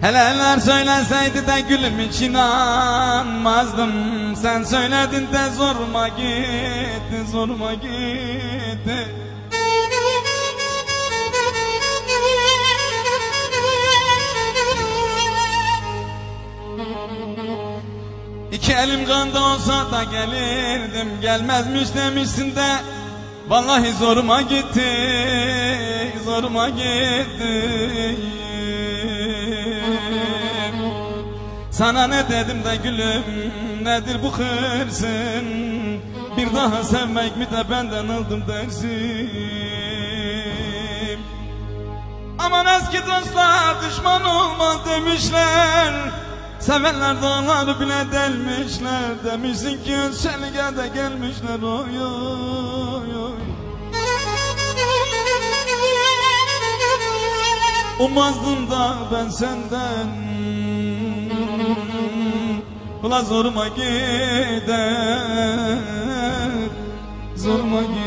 Heleler söyleseydi de gülüm hiç inanmazdım. Sen söyledin de zoruma gitti, zoruma gitti. İki elim kanda olsa da gelirdim, gelmezmiş demişsin de vallahi zoruma gitti, zoruma gitti. Sana ne dedim de gülüm, nedir bu hırsın? Bir daha sevmek mi de benden aldım dersin? Aman eski dostlar düşman olmaz demişler, sevenler dağları bile delmişler. Demişsin ki Özçelik'e de gelmişler, oy oy oy. Ummazdım da ben senden, ula zoruma gider, zoruma gider.